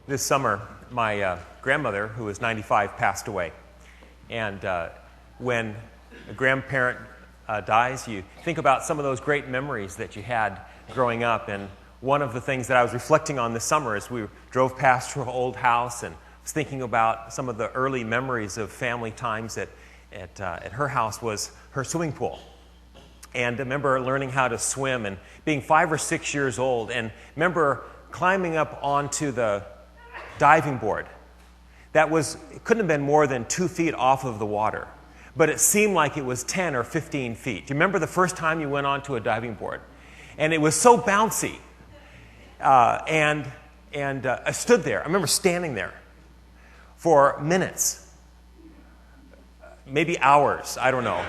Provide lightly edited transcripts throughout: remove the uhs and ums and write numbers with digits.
This summer, my grandmother, who was 95, passed away. And when a grandparent dies, you think about some of those great memories that you had growing up. And one of the things that I was reflecting on this summer as we drove past her old house and was thinking about some of the early memories of family times at her house was her swimming pool. And I remember learning how to swim and being 5 or 6 years old, and remember climbing up onto the diving board. It couldn't have been more than 2 feet off of the water, but it seemed like it was 10 or 15 feet. Do you remember the first time you went onto a diving board? And it was so bouncy. And I stood there. I remember standing there for minutes, maybe hours, I don't know,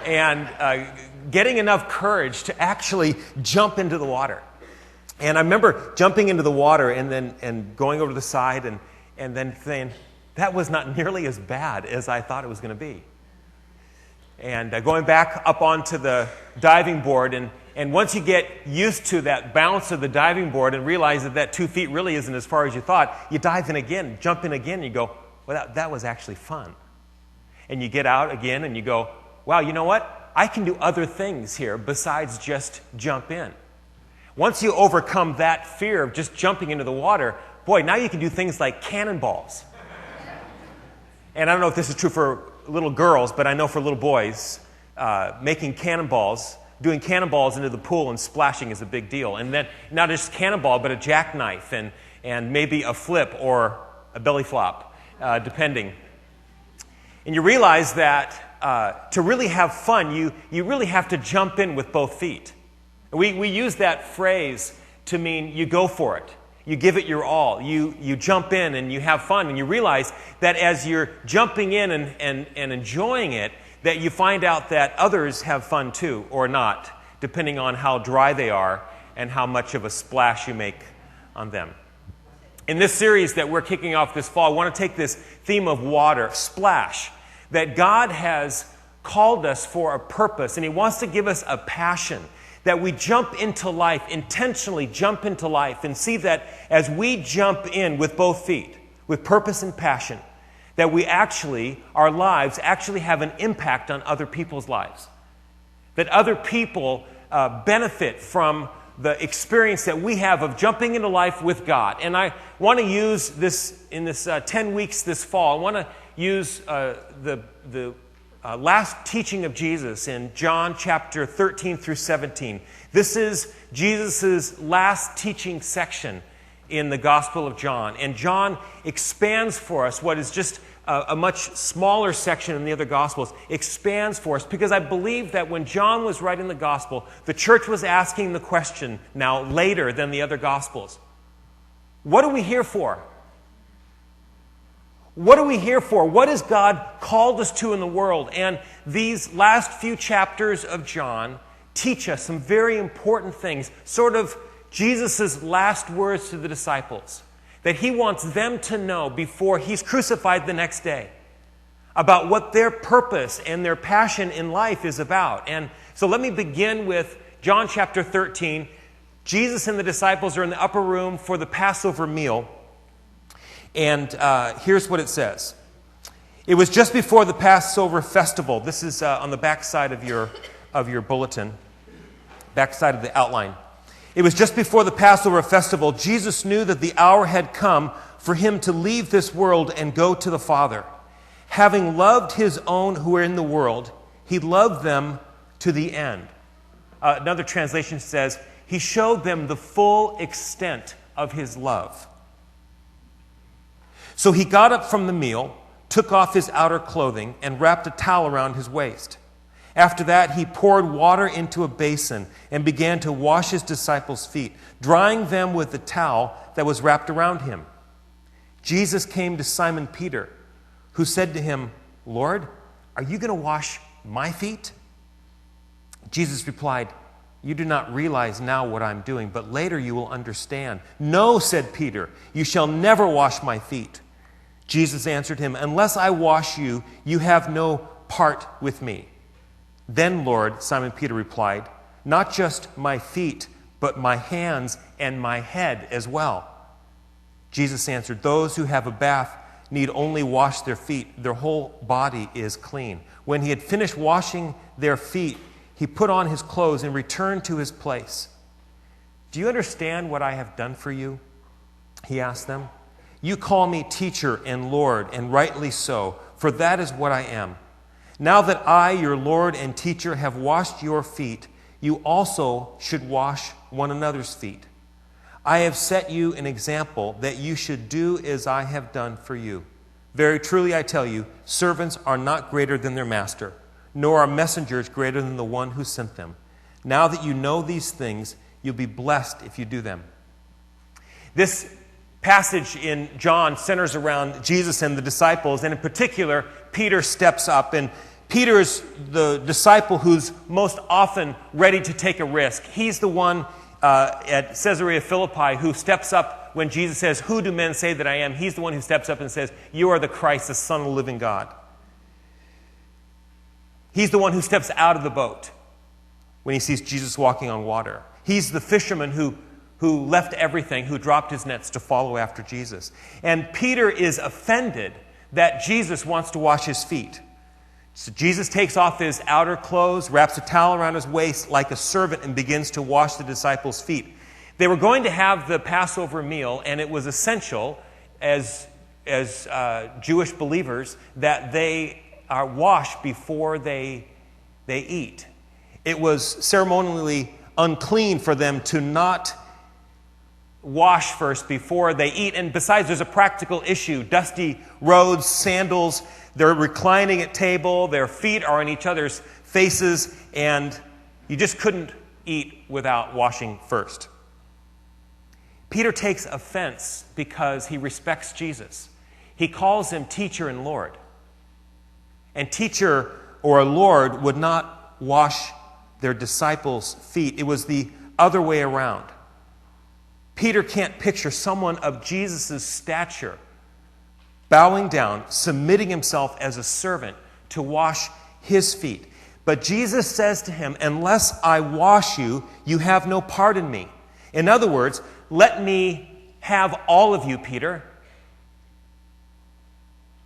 and getting enough courage to actually jump into the water. And I remember jumping into the water and going over to the side and then saying, that was not nearly as bad as I thought it was going to be. And going back up onto the diving board, and once you get used to that bounce of the diving board and realize that 2 feet really isn't as far as you thought, you dive in again, jump in again, and you go, well, that was actually fun. And you get out again and you go, wow, you know what? I can do other things here besides just jump in. Once you overcome that fear of just jumping into the water, boy, now you can do things like cannonballs. And I don't know if this is true for little girls, but I know for little boys, making cannonballs, doing cannonballs into the pool and splashing is a big deal. And then not just cannonball, but a jackknife and maybe a flip or a belly flop, depending. And you realize that to really have fun, you really have to jump in with both feet. We use that phrase to mean you go for it. You give it your all. You jump in and you have fun. And you realize that as you're jumping in and enjoying it, that you find out that others have fun too, or not, depending on how dry they are and how much of a splash you make on them. In this series that we're kicking off this fall, I want to take this theme of water, splash, that God has called us for a purpose, and He wants to give us a passion, that we jump into life, intentionally jump into life, and see that as we jump in with both feet, with purpose and passion, that our lives actually have an impact on other people's lives. That other people benefit from the experience that we have of jumping into life with God. And I want to use this, in this 10 weeks this fall, I want to use the last teaching of Jesus in John chapter 13 through 17. This is Jesus' last teaching section in the Gospel of John. And John expands for us what is just a much smaller section in the other Gospels, expands for us, because I believe that when John was writing the Gospel, the church was asking the question now later than the other Gospels. What are we here for? What are we here for? What has God called us to in the world? And these last few chapters of John teach us some very important things, sort of Jesus' last words to the disciples, that He wants them to know before He's crucified the next day, about what their purpose and their passion in life is about. And so let me begin with John chapter 13. Jesus and the disciples are in the upper room for the Passover meal. And here's what it says. It was just before the Passover festival. This is on the back side of your bulletin, back side of the outline. It was just before the Passover festival. Jesus knew that the hour had come for Him to leave this world and go to the Father. Having loved His own who were in the world, He loved them to the end. Another translation says, He showed them the full extent of His love. So He got up from the meal, took off His outer clothing, and wrapped a towel around His waist. After that, He poured water into a basin and began to wash His disciples' feet, drying them with the towel that was wrapped around Him. Jesus came to Simon Peter, who said to Him, Lord, are you going to wash my feet? Jesus replied, You do not realize now what I'm doing, but later you will understand. No, said Peter, you shall never wash my feet. Jesus answered him, Unless I wash you, you have no part with me. Then, Lord, Simon Peter replied, Not just my feet, but my hands and my head as well. Jesus answered, "Those who have a bath need only wash their feet. Their whole body is clean." When he had finished washing their feet, he put on his clothes and returned to his place. "Do you understand what I have done for you?" he asked them. "You call me teacher and Lord, and rightly so, for that is what I am. Now that I, your Lord and teacher, have washed your feet, you also should wash one another's feet. I have set you an example that you should do as I have done for you. Very truly I tell you, servants are not greater than their master, nor are messengers greater than the one who sent them. Now that you know these things, you'll be blessed if you do them." This passage in John centers around Jesus and the disciples, and in particular, Peter steps up. And Peter is the disciple who's most often ready to take a risk. He's the one at Caesarea Philippi who steps up when Jesus says, "Who do men say that I am?" He's the one who steps up and says, "You are the Christ, the Son of the living God." He's the one who steps out of the boat when he sees Jesus walking on water. He's the fisherman who left everything, who dropped his nets to follow after Jesus. And Peter is offended that Jesus wants to wash his feet. So Jesus takes off his outer clothes, wraps a towel around his waist like a servant, and begins to wash the disciples' feet. They were going to have the Passover meal, and it was essential as Jewish believers that they are washed before they eat. It was ceremonially unclean for them to not wash first before they eat. And besides, there's a practical issue. Dusty roads, sandals, they're reclining at table, their feet are in each other's faces, and you just couldn't eat without washing first. Peter takes offense because he respects Jesus. He calls him teacher and Lord. And teacher or a Lord would not wash their disciples' feet. It was the other way around. Peter can't picture someone of Jesus' stature bowing down, submitting himself as a servant to wash his feet. But Jesus says to him, "Unless I wash you, you have no part in me." In other words, let me have all of you, Peter.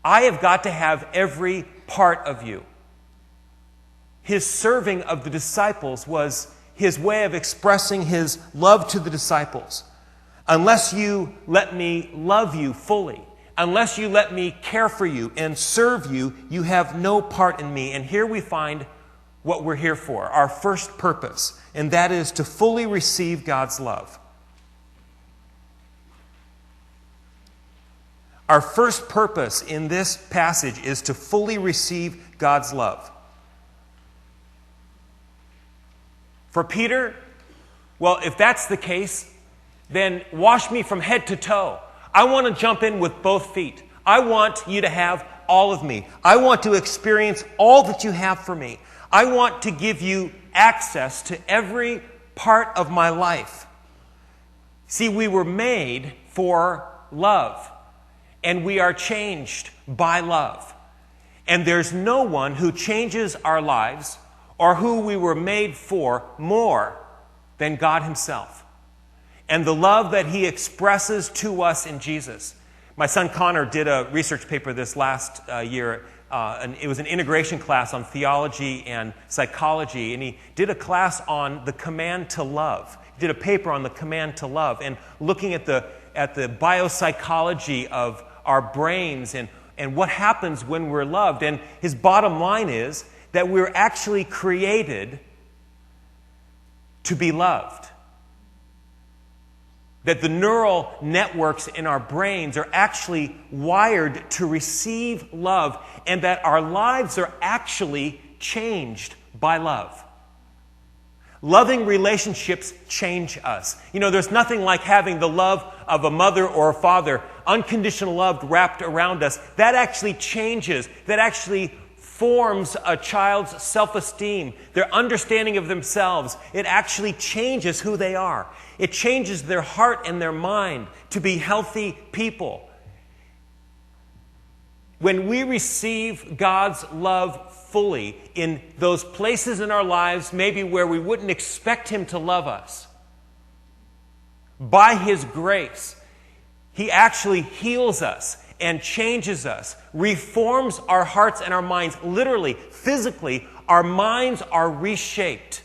I have got to have every part of you. His serving of the disciples was his way of expressing his love to the disciples. Unless you let me love you fully, unless you let me care for you and serve you, you have no part in me. And here we find what we're here for, our first purpose, and that is to fully receive God's love. Our first purpose in this passage is to fully receive God's love. For Peter, well, if that's the case, then wash me from head to toe. I want to jump in with both feet. I want you to have all of me. I want to experience all that you have for me. I want to give you access to every part of my life. See, we were made for love, and we are changed by love. And there's no one who changes our lives or who we were made for more than God himself. And the love that he expresses to us in Jesus. My son Connor did a research paper this last year. And it was an integration class on theology and psychology. And he did a class on the command to love. He did a paper on the command to love and looking at the biopsychology of our brains and what happens when we're loved. And his bottom line is that we're actually created to be loved. That the neural networks in our brains are actually wired to receive love, and that our lives are actually changed by love. Loving relationships change us. You know, there's nothing like having the love of a mother or a father, unconditional love wrapped around us. That actually changes, that actually forms a child's self-esteem, their understanding of themselves. It actually changes who they are. It changes their heart and their mind to be healthy people. When we receive God's love fully in those places in our lives, maybe where we wouldn't expect him to love us, by his grace, He actually heals us and changes us, reforms our hearts and our minds. Literally, physically, our minds are reshaped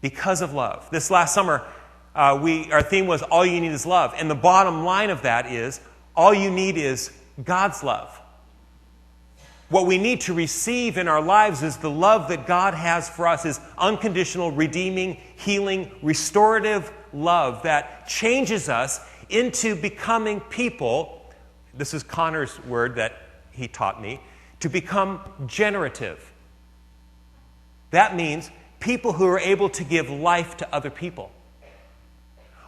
because of love. This last summer, our theme was All You Need Is Love. And the bottom line of that is, all you need is God's love. What we need to receive in our lives is the love that God has for us, His unconditional, redeeming, healing, restorative love that changes us into becoming people, this is Connor's word that he taught me, to become generative. That means people who are able to give life to other people.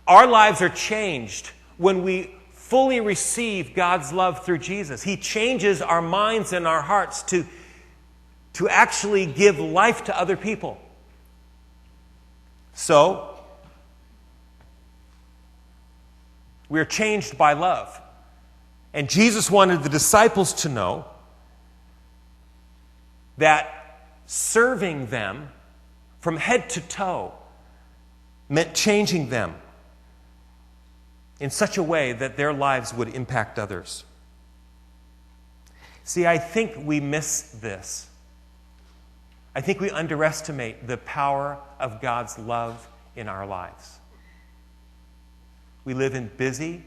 Our lives are changed when we fully receive God's love through Jesus. He changes our minds and our hearts to actually give life to other people. So, we are changed by love. And Jesus wanted the disciples to know that serving them from head to toe meant changing them in such a way that their lives would impact others. See, I think we miss this. I think we underestimate the power of God's love in our lives. We live in busy,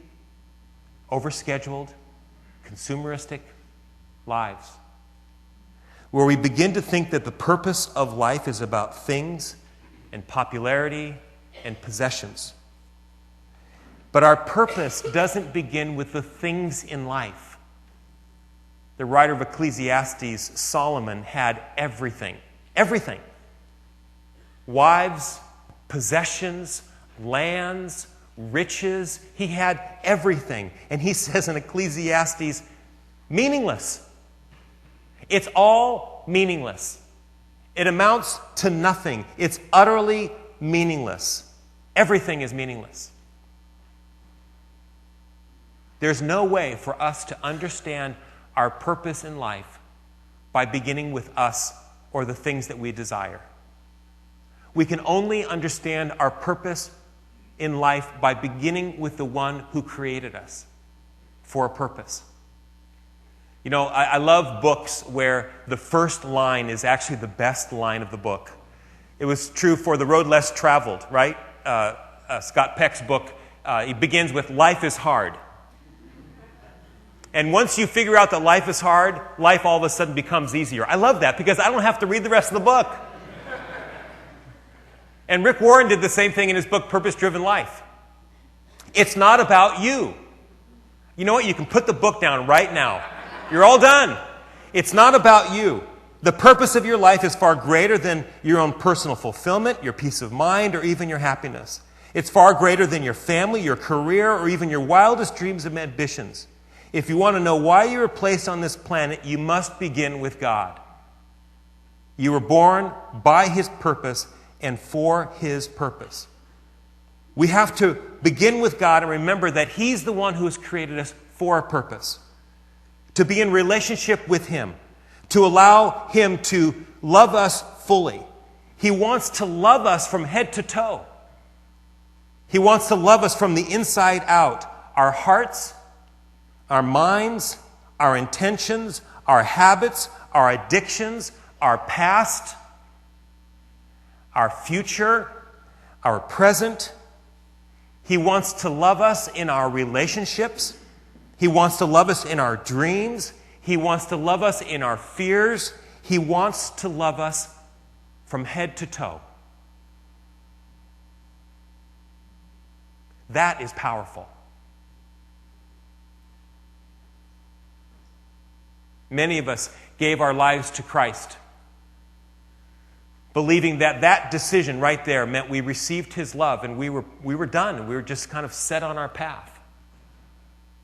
overscheduled, consumeristic lives where we begin to think that the purpose of life is about things and popularity and possessions. But our purpose doesn't begin with the things in life. The writer of Ecclesiastes, Solomon, had everything. Everything. Wives, possessions, lands, riches. He had everything. And he says in Ecclesiastes, meaningless. It's all meaningless. It amounts to nothing. It's utterly meaningless. Everything is meaningless. There's no way for us to understand our purpose in life by beginning with us or the things that we desire. We can only understand our purpose in life by beginning with the one who created us for a purpose. You know, I love books where the first line is actually the best line of the book. It was true for The Road Less Traveled, right? Scott Peck's book, it begins with, "Life is hard." And once you figure out that life is hard, life all of a sudden becomes easier. I love that because I don't have to read the rest of the book. And Rick Warren did the same thing in his book, Purpose-Driven Life. It's not about you. You know what? You can put the book down right now. You're all done. It's not about you. The purpose of your life is far greater than your own personal fulfillment, your peace of mind, or even your happiness. It's far greater than your family, your career, or even your wildest dreams and ambitions. If you want to know why you were placed on this planet, you must begin with God. You were born by His purpose and for His purpose. We have to begin with God and remember that He's the one who has created us for a purpose. To be in relationship with Him. To allow Him to love us fully. He wants to love us from head to toe. He wants to love us from the inside out. Our hearts, our minds, our intentions, our habits, our addictions, our past, our future, our present. He wants to love us in our relationships. He wants to love us in our dreams. He wants to love us in our fears. He wants to love us from head to toe. That is powerful. Many of us gave our lives to Christ, believing that that decision right there meant we received His love and we were done and we were just kind of set on our path.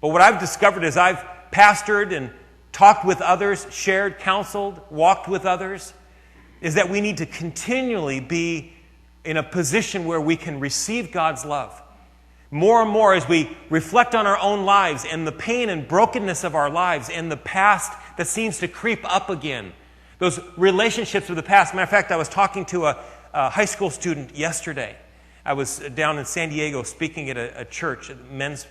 But what I've discovered as I've pastored and talked with others, shared, counseled, walked with others, is that we need to continually be in a position where we can receive God's love. More and more as we reflect on our own lives and the pain and brokenness of our lives and the past that seems to creep up again. Those relationships with the past. Matter of fact, I was talking to a high school student yesterday. I was down in San Diego speaking at a church, a men's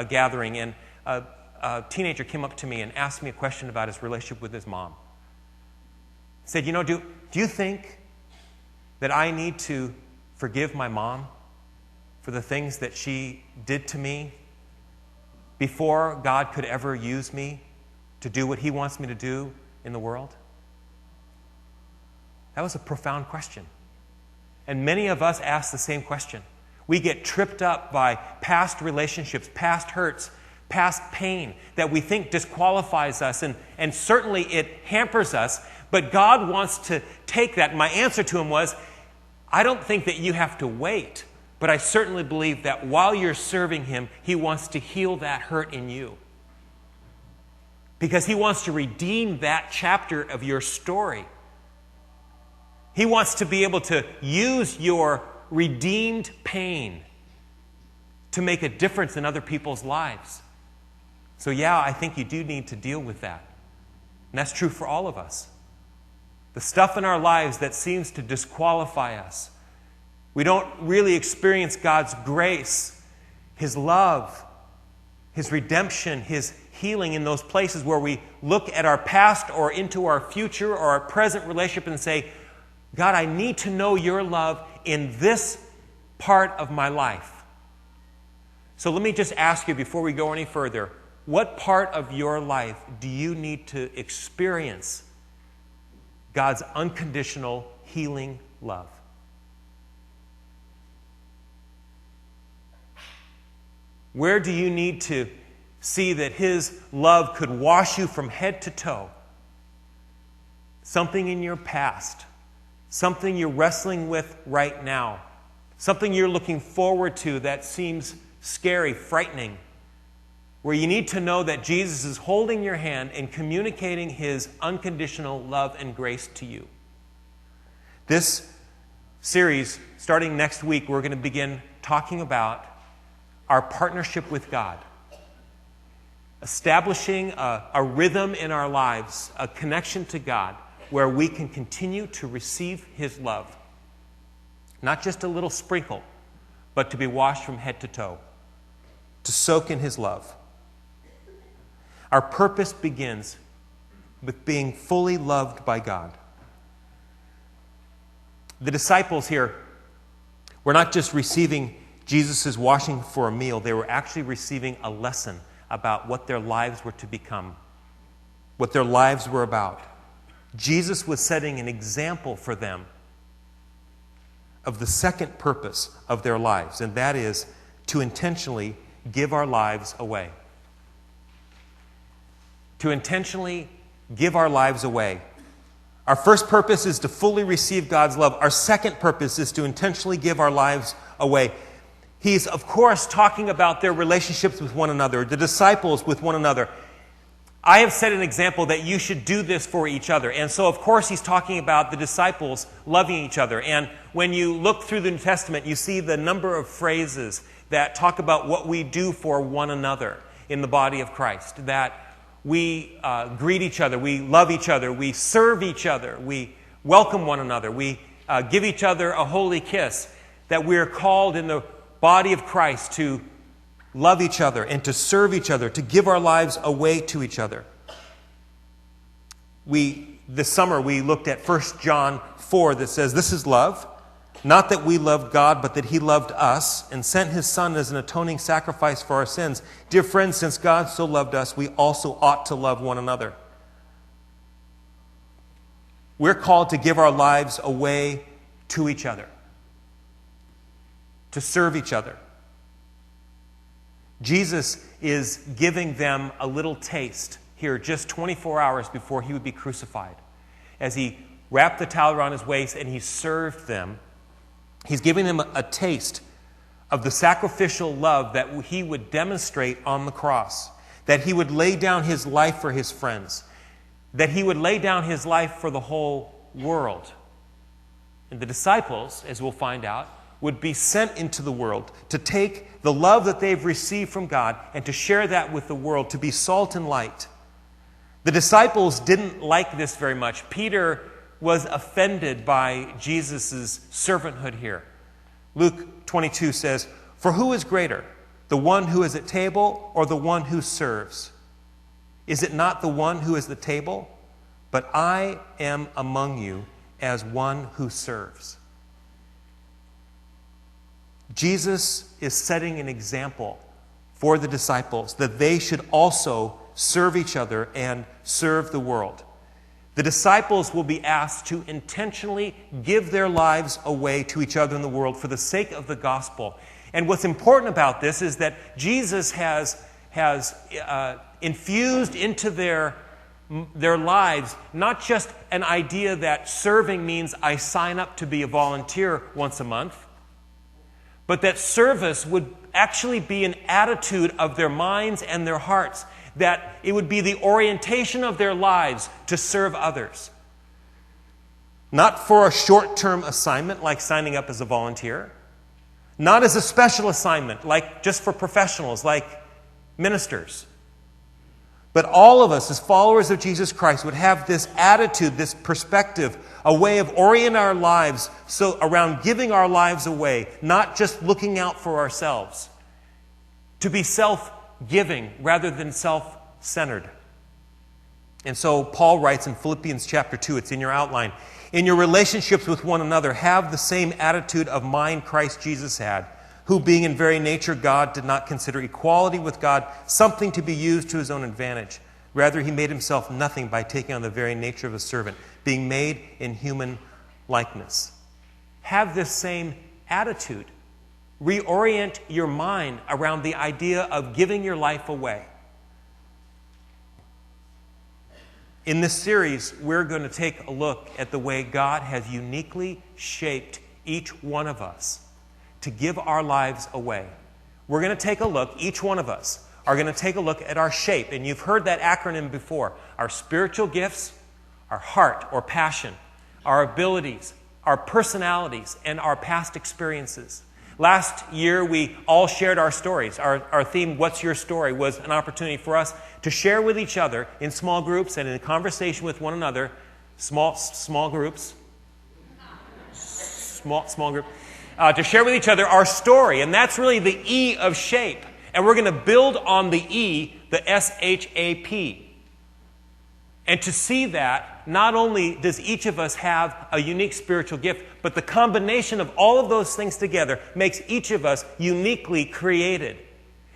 gathering, and a teenager came up to me and asked me a question about his relationship with his mom. He said, do you think that I need to forgive my mom for the things that she did to me before God could ever use me to do what he wants me to do in the world? That was a profound question. And many of us ask the same question. We get tripped up by past relationships, past hurts, past pain that we think disqualifies us, and certainly it hampers us. But God wants to take that. My answer to him was, I don't think that you have to wait, but I certainly believe that while you're serving him, he wants to heal that hurt in you. Because he wants to redeem that chapter of your story. He wants to be able to use your redeemed pain to make a difference in other people's lives. So yeah, I think you do need to deal with that. And that's true for all of us. The stuff in our lives that seems to disqualify us. We don't really experience God's grace, his love, his redemption, his healing in those places where we look at our past or into our future or our present relationship and say, God, I need to know your love in this part of my life. So let me just ask you before we go any further, what part of your life do you need to experience God's unconditional healing love? Where do you need to see that his love could wash you from head to toe? Something in your past, something you're wrestling with right now, something you're looking forward to that seems scary, frightening, where you need to know that Jesus is holding your hand and communicating his unconditional love and grace to you. This series, starting next week, we're going to begin talking about our partnership with God. Establishing a rhythm in our lives, a connection to God, where we can continue to receive his love. Not just a little sprinkle, but to be washed from head to toe, to soak in his love. Our purpose begins with being fully loved by God. The disciples here were not just receiving Jesus' washing for a meal, they were actually receiving a lesson about what their lives were to become, what their lives were about. Jesus was setting an example for them of the second purpose of their lives, and that is to intentionally give our lives away. To intentionally give our lives away. Our first purpose is to fully receive God's love. Our second purpose is to intentionally give our lives away. He's, of course, talking about their relationships with one another, the disciples with one another. I have set an example that you should do this for each other. And so, of course, he's talking about the disciples loving each other. And when you look through the New Testament, you see the number of phrases that talk about what we do for one another in the body of Christ. That we greet each other, we love each other, we serve each other, we welcome one another, we give each other a holy kiss. That we are called in the body of Christ to love each other and to serve each other, to give our lives away to each other. This summer we looked at 1 John 4 that says, "This is love, not that we loved God, but that he loved us and sent his Son as an atoning sacrifice for our sins. Dear friends, since God so loved us, we also ought to love one another." We're called to give our lives away to each other, to serve each other. Jesus is giving them a little taste here just 24 hours before he would be crucified. As he wrapped the towel around his waist and he served them, he's giving them a taste of the sacrificial love that he would demonstrate on the cross, that he would lay down his life for his friends, that he would lay down his life for the whole world. And the disciples, as we'll find out, would be sent into the world to take the love that they've received from God and to share that with the world, to be salt and light. The disciples didn't like this very much. Peter was offended by Jesus' servanthood here. Luke 22 says, "For who is greater, The one who is at table or the one who serves? Is it not the one who is at the table? But I am among you as one who serves. Jesus is setting an example for the disciples that they should also serve each other and serve the world. The disciples will be asked to intentionally give their lives away to each other in the world for the sake of the gospel. And what's important about this is that Jesus has infused into their lives not just an idea that serving means I sign up to be a volunteer once a month, but that service would actually be an attitude of their minds and their hearts, that it would be the orientation of their lives to serve others. Not for a short-term assignment like signing up as a volunteer, not as a special assignment like just for professionals like ministers. But all of us as followers of Jesus Christ would have this attitude, this perspective, a way of orienting our lives so around giving our lives away, not just looking out for ourselves. To be self-giving rather than self-centered. And so Paul writes in Philippians chapter 2, it's in your outline, in your relationships with one another, have the same attitude of mind Christ Jesus had, who being in very nature God did not consider equality with God something to be used to his own advantage. Rather, he made himself nothing by taking on the very nature of a servant, being made in human likeness. Have this same attitude. Reorient your mind around the idea of giving your life away. In this series, we're going to take a look at the way God has uniquely shaped each one of us to give our lives away. We're going to take a look, each one of us are going to take a look at our shape. And you've heard that acronym before. Our spiritual gifts, our heart or passion, our abilities, our personalities, and our past experiences. Last year, we all shared our stories. Our theme, What's Your Story?, was an opportunity for us to share with each other in small groups and in conversation with one another, small groups, to share with each other our story. And that's really the E of shape. And we're going to build on the E, the SHAP. And to see that, not only does each of us have a unique spiritual gift, but the combination of all of those things together makes each of us uniquely created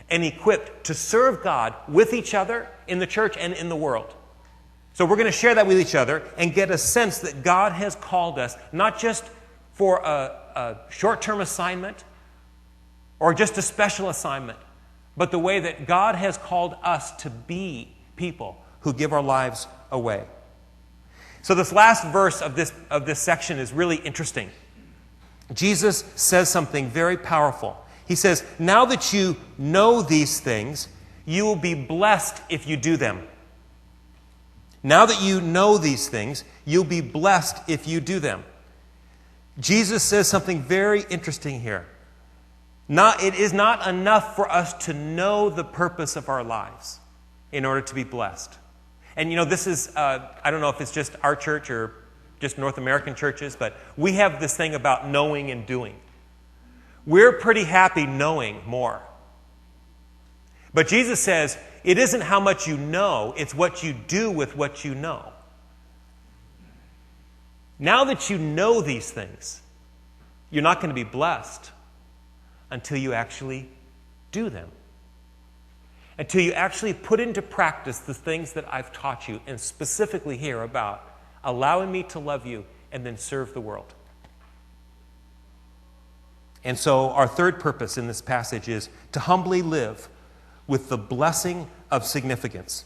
and equipped to serve God with each other in the church and in the world. So we're going to share that with each other and get a sense that God has called us not just for a short-term assignment or just a special assignment, but the way that God has called us to be people who give our lives away. So this last verse of this section is really interesting. Jesus says something very powerful. He says, now that you know these things, you will be blessed if you do them. Now that you know these things, you'll be blessed if you do them. Jesus says something very interesting here. It is not enough for us to know the purpose of our lives in order to be blessed. And this is, I don't know if it's just our church or just North American churches, but we have this thing about knowing and doing. We're pretty happy knowing more. But Jesus says, it isn't how much you know, it's what you do with what you know. Now that you know these things, you're not going to be blessed until you actually do them. Until you actually put into practice the things that I've taught you, and specifically here about allowing me to love you and then serve the world. And so our third purpose in this passage is to humbly live with the blessing of significance.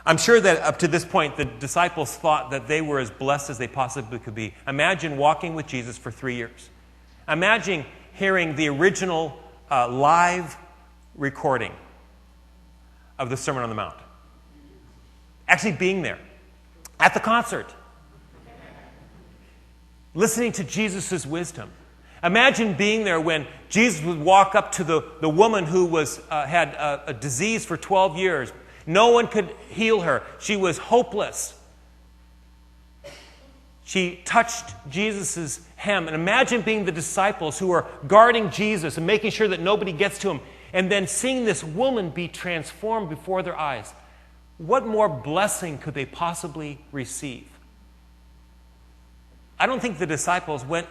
I'm sure that up to this point, the disciples thought that they were as blessed as they possibly could be. Imagine walking with Jesus for 3 years. Imagine hearing the original live recording of the Sermon on the Mount. Actually being there at the concert. Listening to Jesus' wisdom. Imagine being there when Jesus would walk up to the woman who had a disease for 12 years. No one could heal her. She was hopeless. She touched Jesus' hem. And imagine being the disciples who are guarding Jesus and making sure that nobody gets to him, and then seeing this woman be transformed before their eyes. What more blessing could they possibly receive? I don't think the disciples went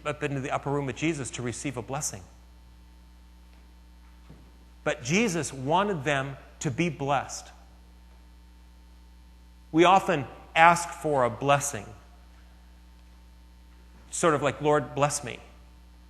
up into the upper room with Jesus to receive a blessing. But Jesus wanted them to be blessed. We often ask for a blessing. Sort of like, Lord, bless me.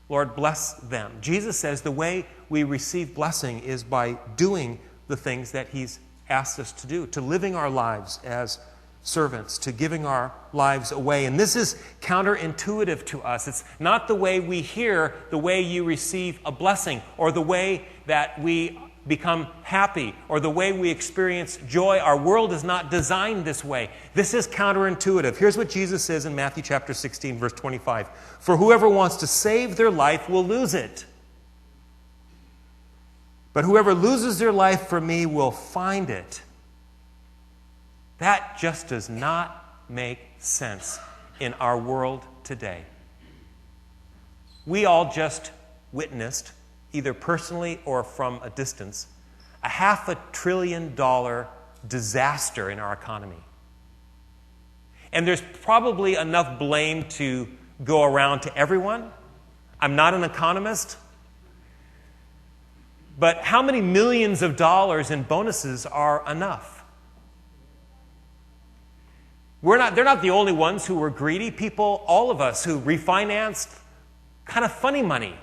Lord, bless them. Jesus says the way we receive blessing is by doing the things that he's asked us to do, to living our lives as servants, to giving our lives away. And this is counterintuitive to us. It's not the way we hear the way you receive a blessing, or the way that we become happy, or the way we experience joy. Our world is not designed this way. This is counterintuitive. Here's what Jesus says in Matthew chapter 16, verse 25. For whoever wants to save their life will lose it. But whoever loses their life for me will find it. That just does not make sense in our world today. We all just witnessed, either personally or from a distance, a $500 billion disaster in our economy. And there's probably enough blame to go around to everyone. I'm not an economist. But how many millions of dollars in bonuses are enough? They're not the only ones who were greedy. People, all of us who refinanced kind of funny money.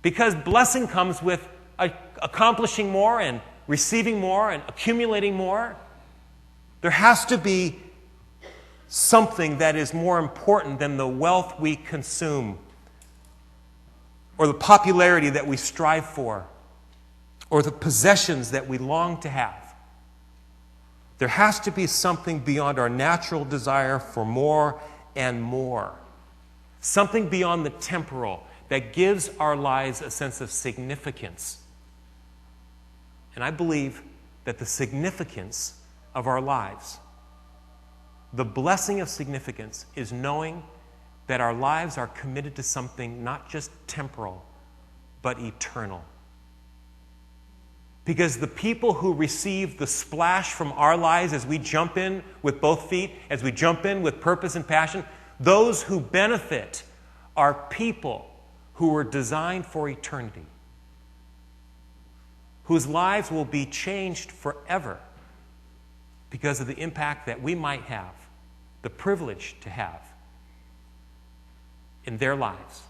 Because blessing comes with accomplishing more and receiving more and accumulating more. There has to be something that is more important than the wealth we consume, or the popularity that we strive for, or the possessions that we long to have. There has to be something beyond our natural desire for more and more. Something beyond the temporal that gives our lives a sense of significance. And I believe that the significance of our lives, the blessing of significance, is knowing that our lives are committed to something not just temporal, but eternal. Because the people who receive the splash from our lives as we jump in with both feet, as we jump in with purpose and passion, those who benefit are people who were designed for eternity, whose lives will be changed forever because of the impact that we might have, the privilege to have in their lives.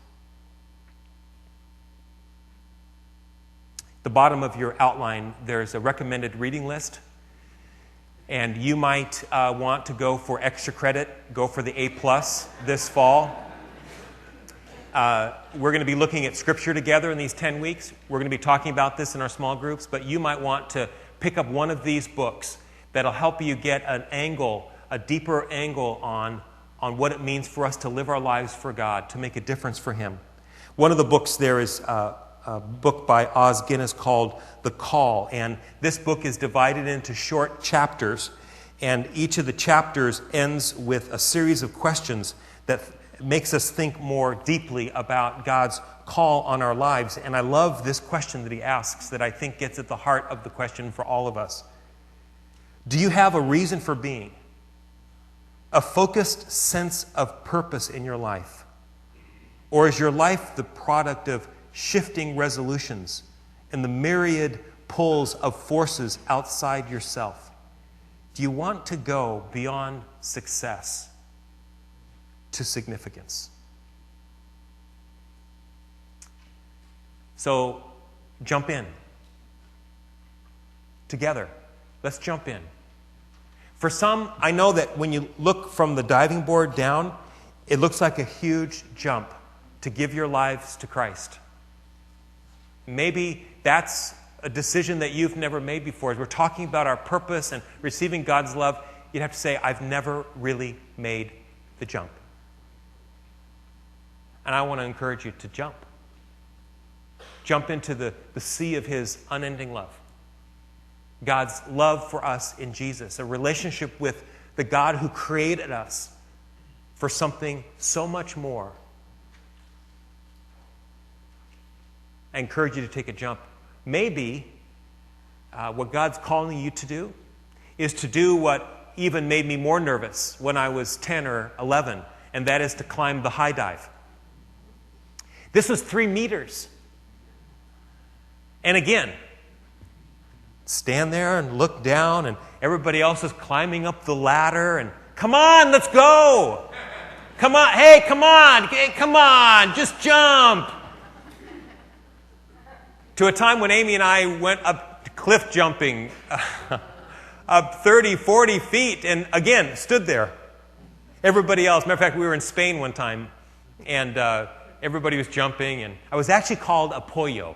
The bottom of your outline, there's a recommended reading list. And you might want to go for extra credit, go for the A+ this fall. We're going to be looking at Scripture together in these 10 weeks. We're going to be talking about this in our small groups, but you might want to pick up one of these books that'll help you get an angle, a deeper angle on what it means for us to live our lives for God, to make a difference for Him. One of the books there is a book by Os Guinness called The Call. And this book is divided into short chapters, and each of the chapters ends with a series of questions that makes us think more deeply about God's call on our lives. And I love this question that he asks that I think gets at the heart of the question for all of us. Do you have a reason for being? A focused sense of purpose in your life? Or is your life the product of shifting resolutions and the myriad pulls of forces outside yourself? Do you want to go beyond success to significance? So, jump in. Together. Let's jump in. For some, I know that when you look from the diving board down, it looks like a huge jump to give your lives to Christ. Maybe that's a decision that you've never made before. As we're talking about our purpose and receiving God's love, you'd have to say, I've never really made the jump. And I want to encourage you to jump. Jump into the sea of His unending love. God's love for us in Jesus, a relationship with the God who created us for something so much more. I encourage you to take a jump. Maybe what God's calling you to do is to do what even made me more nervous when I was 10 or 11, and that is to climb the high dive. This was 3 meters. And again, stand there and look down, and everybody else is climbing up the ladder, and come on, let's go. Come on, hey, come on, just jump. To a time when Amy and I went up cliff jumping up 30, 40 feet, and again, stood there. Everybody else, matter of fact, we were in Spain one time, and everybody was jumping, and I was actually called a pollo.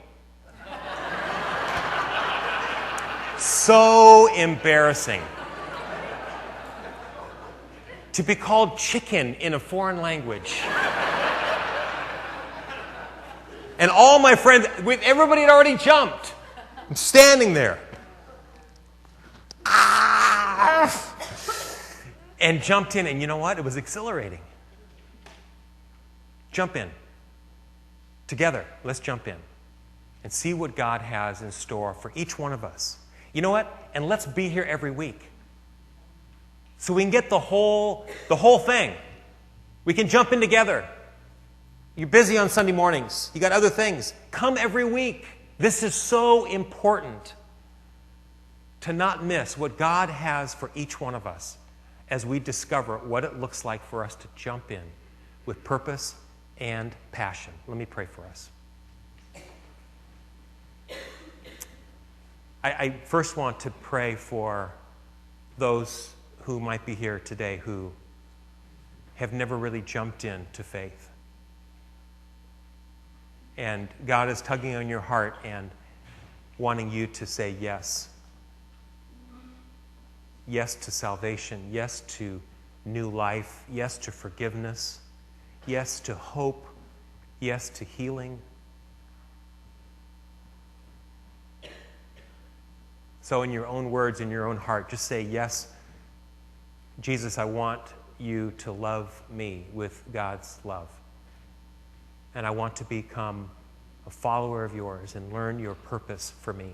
So embarrassing. To be called chicken in a foreign language. And all my friends, everybody had already jumped. I'm standing there. And jumped in, and you know what? It was exhilarating. Jump in. Together, let's jump in and see what God has in store for each one of us. You know what? And let's be here every week. So we can get the whole thing. We can jump in together. You're busy on Sunday mornings. You got other things. Come every week. This is so important to not miss what God has for each one of us as we discover what it looks like for us to jump in with purpose and passion. Let me pray for us. I first want to pray for those who might be here today who have never really jumped into faith. And God is tugging on your heart and wanting you to say yes. Yes to salvation. Yes to new life. Yes to forgiveness. Yes to hope. Yes to healing. So in your own words, in your own heart, just say, yes, Jesus, I want you to love me with God's love. And I want to become a follower of yours and learn your purpose for me.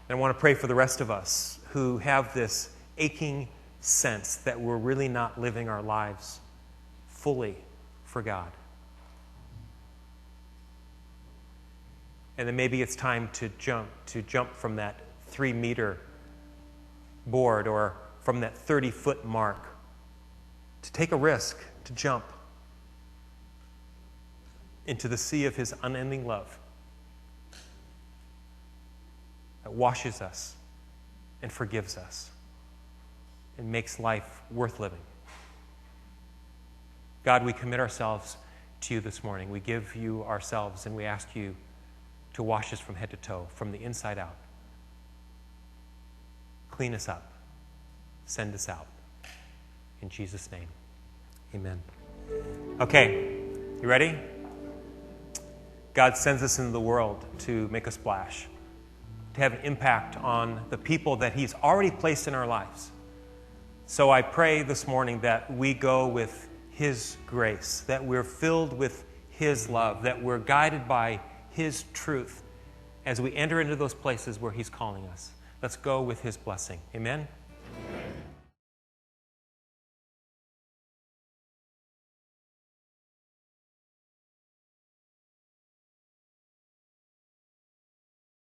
And I want to pray for the rest of us who have this aching sense that we're really not living our lives fully for God. And then maybe it's time to jump from that 3-meter board or from that 30-foot mark, to take a risk, to jump into the sea of his unending love that washes us and forgives us and makes life worth living. God, we commit ourselves to you this morning. We give you ourselves, and we ask you to wash us from head to toe, from the inside out. Clean us up. Send us out. In Jesus' name, amen. Okay, you ready? God sends us into the world to make a splash, to have an impact on the people that he's already placed in our lives. So I pray this morning that we go with his grace, that we're filled with his love, that we're guided by his truth as we enter into those places where he's calling us. Let's go with his blessing. Amen?